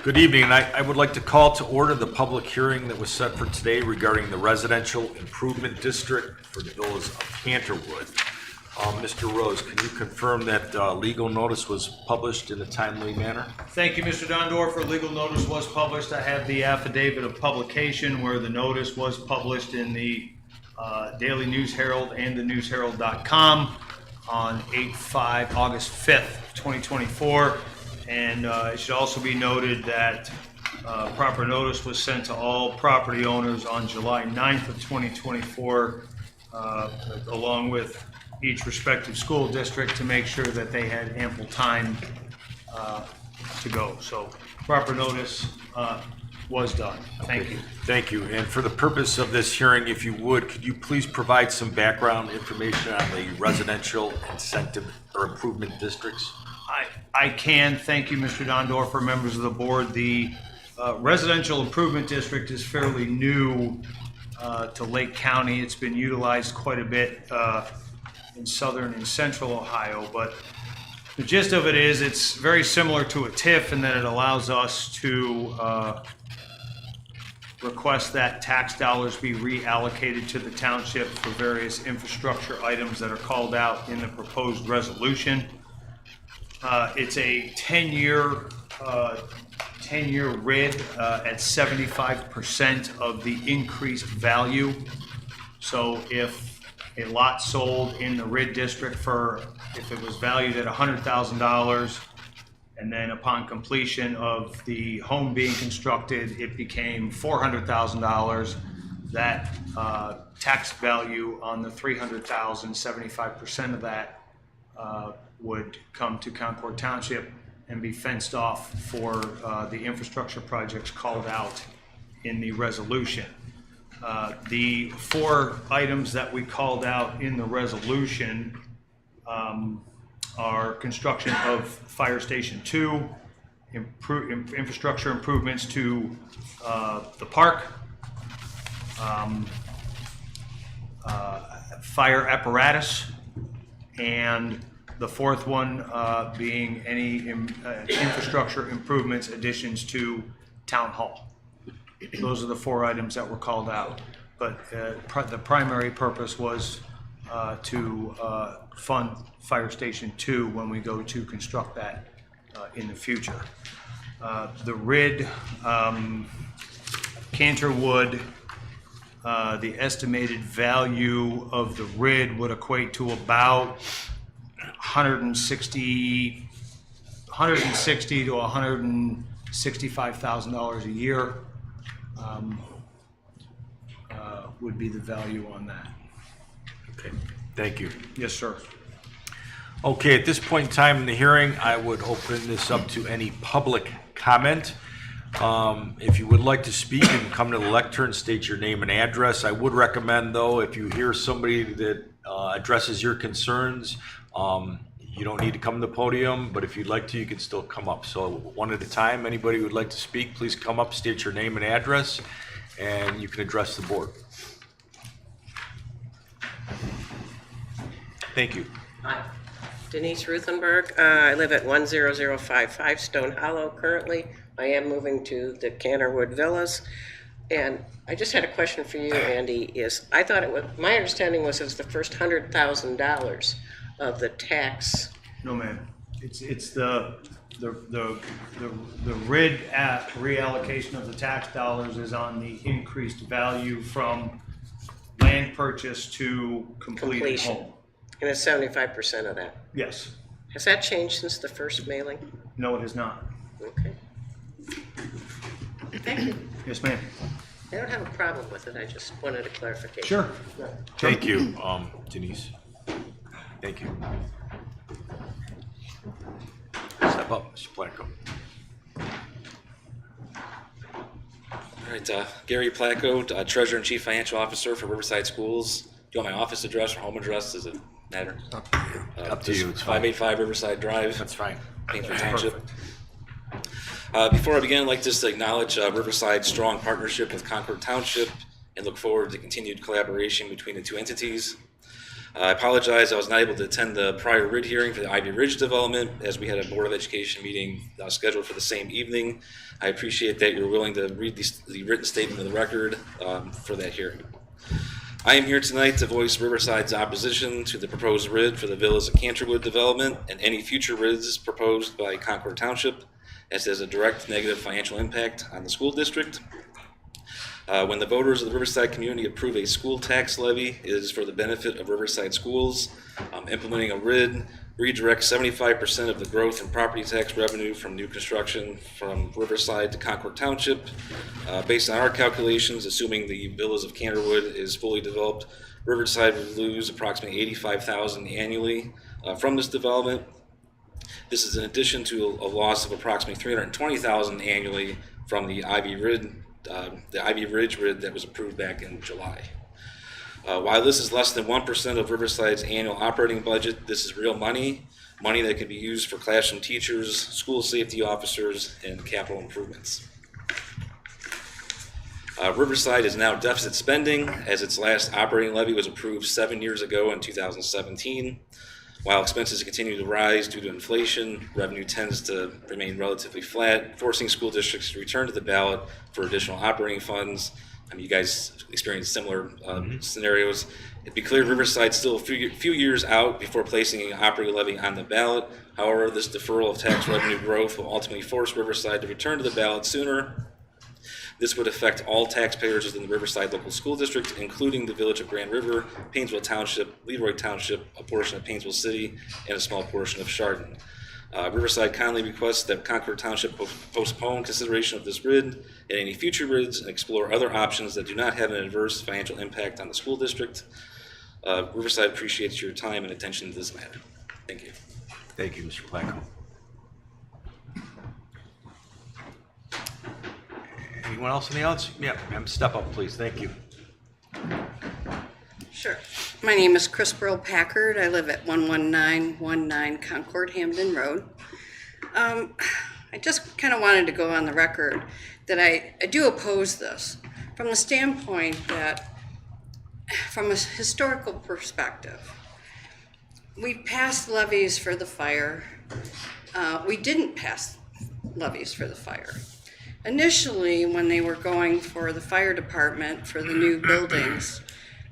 Good evening, and I would like to call to order the public hearing that was set for today regarding the residential improvement district for the villas of Canterwood. Mr. Rose, can you confirm that legal notice was published in a timely manner? Thank you, Mr. Dondorfer. Legal notice was published. I have the affidavit of publication where the notice was published in the Daily News Herald and the newsherald.com on August 5th, 2024. And it should also be noted that proper notice was sent to all property owners on July 9th of 2024, along with each respective school district to make sure that they had ample time to go. So proper notice was done. Thank you. Thank you. And for the purpose of this hearing, if you would, could you please provide some background information on the residential incentive or improvement districts? I can. Thank you, Mr. Dondorfer, members of the board. The residential improvement district is fairly new to Lake County. It's been utilized quite a bit in southern and central Ohio, but the gist of it is it's very similar to a TIF in that it allows us to request that tax dollars be reallocated to the township for various infrastructure items that are called out in the proposed resolution. It's a 10-year RID at 75% of the increased value. So if a lot sold in the RID district if it was valued at $100,000, and then upon completion of the home being constructed, it became $400,000, that tax value on the $300,000, 75% of that would come to Concord Township and be fenced off for the infrastructure projects called out in the resolution. The four items that we called out in the resolution are construction of Fire Station 2, infrastructure improvements to the park, fire apparatus, and the fourth one being any infrastructure improvements, additions to town hall. Those are the four items that were called out. But the primary purpose was to fund Fire Station 2 when we go to construct that in the future. The RID, Canterwood, the estimated value of the RID would equate to about $160,000 to $165,000 a year would be the value on that. Okay, thank you. Yes, sir. Okay, at this point in time in the hearing, I would open this up to any public comment. If you would like to speak, you can come to the lectern, state your name and address. I would recommend, though, if you hear somebody that addresses your concerns, you don't need to come to the podium, but if you'd like to, you can still come up. So one at a time, anybody who would like to speak, please come up, state your name and address, and you can address the board. Thank you. Hi, Denise Ruthenberg. I live at 10055 Stone Hollow currently. I am moving to the Canterwood Villas. And I just had a question for you, Andy, I thought my understanding was it was the first $100,000 of the tax. No, ma'am. It's the RID reallocation of the tax dollars is on the increased value from land purchase to completed home. And it's 75% of that. Yes. Has that changed since the first mailing? No, it has not. Okay. Thank you. Yes, ma'am. I don't have a problem with it. I just wanted a clarification. Sure. Thank you, Denise. Thank you. Step up, Mr. Blanco. All right, Gary Placco, Treasurer and Chief Financial Officer for Riverside Schools. Do you want my office address or home address? Does it matter? Up to you. It's 585 Riverside Drive. That's fine. Painter Township. Before I begin, I'd like just to acknowledge Riverside's strong partnership with Concord Township and look forward to continued collaboration between the two entities. I apologize, I was not able to attend the prior RID hearing for the Ivy Ridge development, as we had a Board of Education meeting scheduled for the same evening. I appreciate that you're willing to read the written statement of the record for that hearing. I am here tonight to voice Riverside's opposition to the proposed RID for the Villas of Canterwood development and any future RIDs proposed by Concord Township, as it has a direct negative financial impact on the school district. When the voters of the Riverside community approve a school tax levy, it is for the benefit of Riverside schools. Implementing a RID redirects 75% of the growth in property tax revenue from new construction from Riverside to Concord Township. Based on our calculations, assuming the Villas of Canterwood is fully developed, Riverside would lose approximately $85,000 annually from this development. This is in addition to a loss of approximately $320,000 annually from the Ivy Ridge RID that was approved back in July. While this is less than 1% of Riverside's annual operating budget, this is real money that can be used for classroom teachers, school safety officers, and capital improvements. Riverside is now deficit spending, as its last operating levy was approved 7 years ago in 2017. While expenses continue to rise due to inflation, revenue tends to remain relatively flat, forcing school districts to return to the ballot for additional operating funds. You guys experienced similar scenarios. It'd be clear Riverside's still a few years out before placing an operating levy on the ballot. However, this deferral of tax revenue growth will ultimately force Riverside to return to the ballot sooner. This would affect all taxpayers within the Riverside Local School District, including the Village of Grand River, Painesville Township, Leroy Township, a portion of Painesville City, and a small portion of Chardon. Riverside kindly requests that Concord Township postpone consideration of this RID and any future RIDs and explore other options that do not have an adverse financial impact on the school district. Riverside appreciates your time and attention to this matter. Thank you. Thank you, Mr. Placco. Anyone else in the audience? Yeah, ma'am, step up, please. Thank you. Sure. My name is Chris Brill Packard. I live at 11919 Concord Hamden Road. I just kind of wanted to go on the record that I do oppose this from the standpoint that, from a historical perspective, we passed levies for the fire. We didn't pass levies for the fire. Initially, when they were going for the fire department for the new buildings,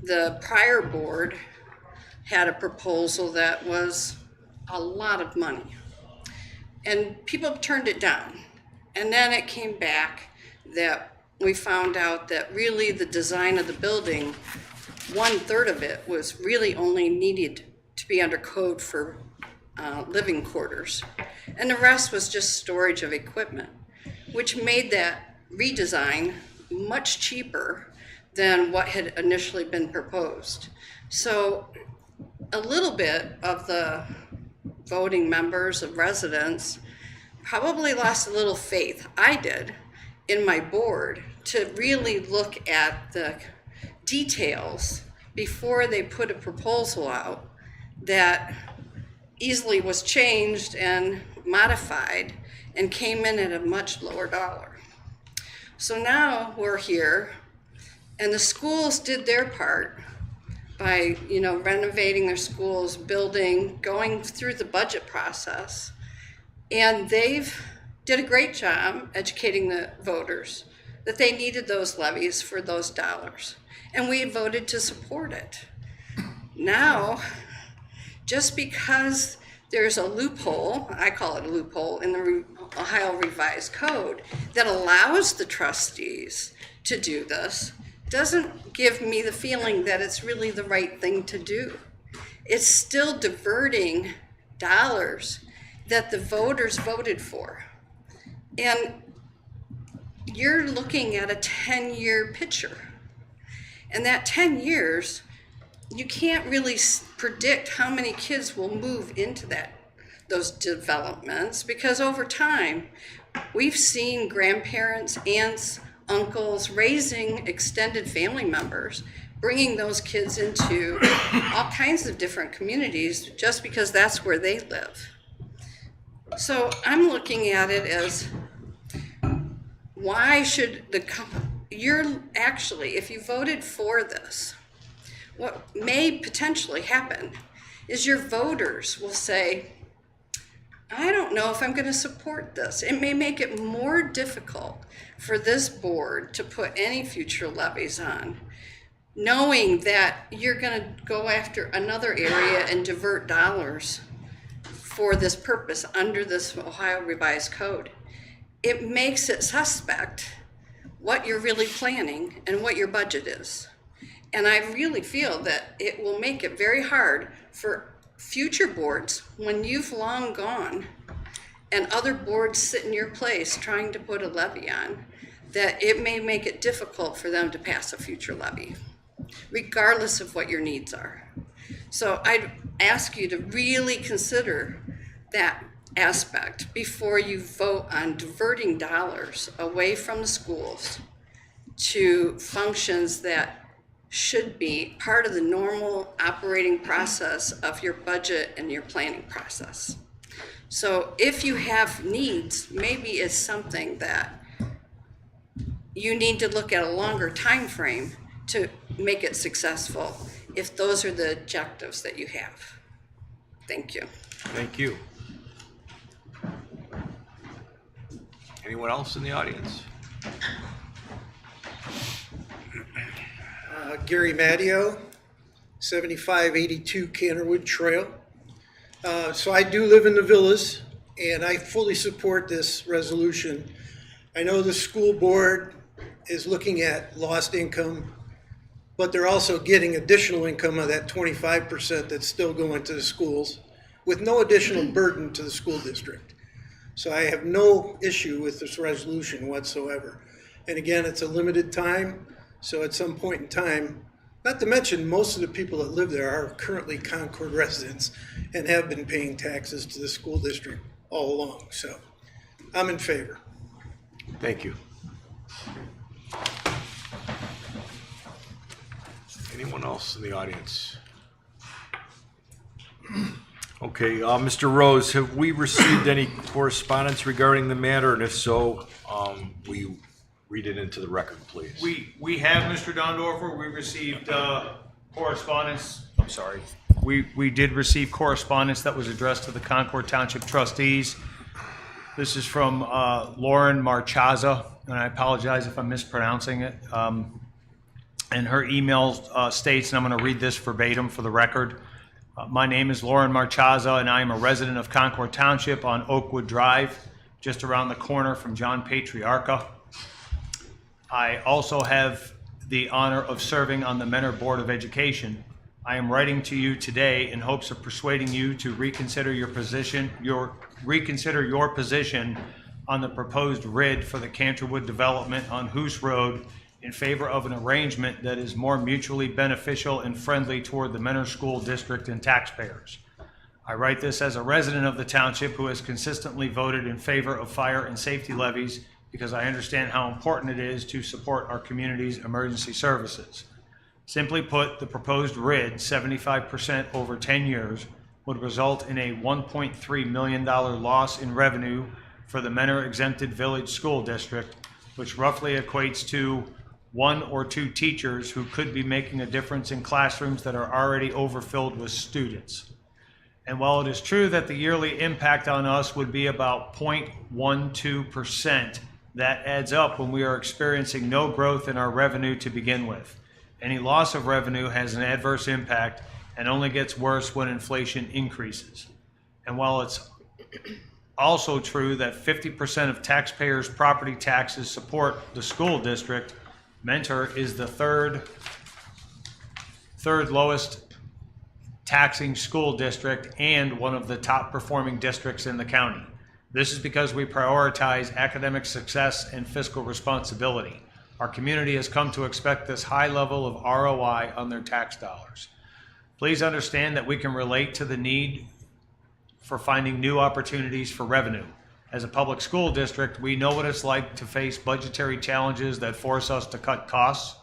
the prior board had a proposal that was a lot of money, and people turned it down. And then it came back that we found out that really the design of the building, 1/3 of it was really only needed to be under code for living quarters, and the rest was just storage of equipment, which made that redesign much cheaper than what had initially been proposed. So a little bit of the voting members of residents probably lost a little faith, I did, in my board to really look at the details before they put a proposal out that easily was changed and modified and came in at a much lower dollar. So now we're here, and the schools did their part by, renovating their schools, building, going through the budget process, and they've did a great job educating the voters that they needed those levies for those dollars, and we voted to support it. Now, just because there's a loophole, I call it a loophole, in the Ohio Revised Code that allows the trustees to do this, doesn't give me the feeling that it's really the right thing to do. It's still diverting dollars that the voters voted for. And you're looking at a 10-year picture. And that 10 years, you can't really predict how many kids will move into those developments, because over time, we've seen grandparents, aunts, uncles raising extended family members, bringing those kids into all kinds of different communities just because that's where they live. So I'm looking at it as, why should if you voted for this, what may potentially happen is your voters will say, I don't know if I'm going to support this. It may make it more difficult for this board to put any future levies on, knowing that you're going to go after another area and divert dollars for this purpose under this Ohio Revised Code. It makes it suspect what you're really planning and what your budget is. And I really feel that it will make it very hard for future boards, when you've long gone and other boards sit in your place trying to put a levy on, that it may make it difficult for them to pass a future levy, regardless of what your needs are. So I'd ask you to really consider that aspect before you vote on diverting dollars away from the schools to functions that should be part of the normal operating process of your budget and your planning process. So if you have needs, maybe it's something that you need to look at a longer time frame to make it successful, if those are the objectives that you have. Thank you. Thank you. Anyone else in the audience? Gary Matteo, 7582 Canterwood Trail. So I do live in the villas, and I fully support this resolution. I know the school board is looking at lost income, but they're also getting additional income of that 25% that's still going to the schools with no additional burden to the school district. So I have no issue with this resolution whatsoever. And again, it's a limited time. So at some point in time, not to mention most of the people that live there are currently Concord residents and have been paying taxes to the school district all along. So I'm in favor. Thank you. Anyone else in the audience? Okay, Mr. Rose, have we received any correspondence regarding the matter? And if so, will you read it into the record, please? We have, Mr. Dondorfer, we received correspondence, I'm sorry. We did receive correspondence that was addressed to the Concord Township trustees. This is from Lauren Marchaza, and I apologize if I'm mispronouncing it. And her email states, and I'm going to read this verbatim for the record. My name is Lauren Marchaza, and I am a resident of Concord Township on Oakwood Drive, just around the corner from John Patriarcha. I also have the honor of serving on the Mentor Board of Education. I am writing to you today in hopes of persuading you to reconsider your position on the proposed RID for the Canterwood development on Hoos Road in favor of an arrangement that is more mutually beneficial and friendly toward the Mentor School District and taxpayers. I write this as a resident of the township who has consistently voted in favor of fire and safety levies, because I understand how important it is to support our community's emergency services. Simply put, the proposed RID, 75% over 10 years, would result in a $1.3 million loss in revenue for the Mentor Exempted Village School District, which roughly equates to 1 or 2 teachers who could be making a difference in classrooms that are already overfilled with students. And while it is true that the yearly impact on us would be about 0.12%, that adds up when we are experiencing no growth in our revenue to begin with. Any loss of revenue has an adverse impact and only gets worse when inflation increases. And while it's also true that 50% of taxpayers' property taxes support the school district, Mentor is the third lowest taxing school district and one of the top performing districts in the county. This is because we prioritize academic success and fiscal responsibility. Our community has come to expect this high level of ROI on their tax dollars. Please understand that we can relate to the need for finding new opportunities for revenue. As a public school district, we know what it's like to face budgetary challenges that force us to cut costs.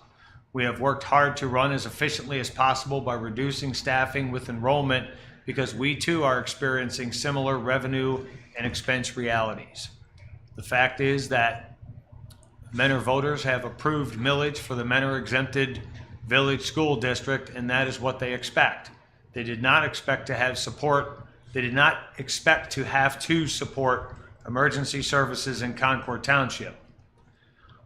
We have worked hard to run as efficiently as possible by reducing staffing with enrollment, because we too are experiencing similar revenue and expense realities. The fact is that Mentor voters have approved millage for the Mentor Exempted village school district, and that is what they expect. They did not expect to have support. They did not expect to have to support emergency services in Concord Township.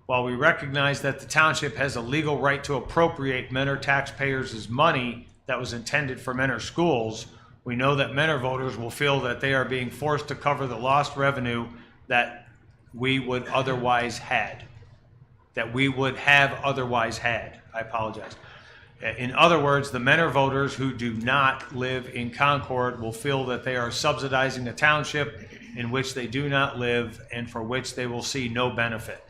While we recognize that the township has a legal right to appropriate Mentor taxpayers' money that was intended for Mentor schools, we know that Mentor voters will feel that they are being forced to cover the lost revenue that we would otherwise had. That we would have otherwise had. I apologize. In other words, the Mentor voters who do not live in Concord will feel that they are subsidizing a township in which they do not live and for which they will see no benefit.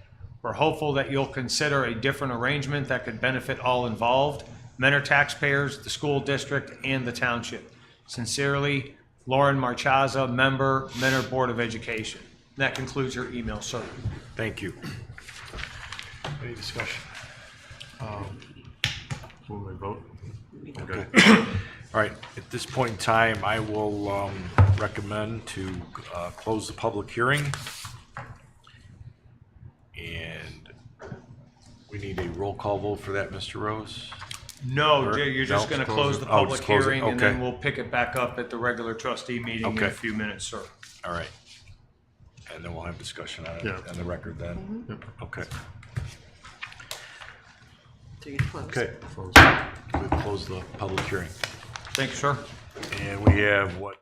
We're hopeful that you'll consider a different arrangement that could benefit all involved, Mentor taxpayers, the school district, and the township. Sincerely, Lauren Marchaza, member, Mentor Board of Education. That concludes your email, sir. Thank you. Any discussion? Will we vote? Okay. All right, at this point in time, I will recommend to close the public hearing. And we need a roll call vote for that, Mr. Rose? No, Or- you're just no, going to just close close the it. Oh, public just close it. hearing, and Okay. then we'll pick it back up at the regular trustee meeting in Okay. a few minutes, sir. All right. And then we'll have discussion on it, Yeah. on the record then? Okay. Do you close? Okay, we'll close the public hearing. Thank you, sir. And we have what?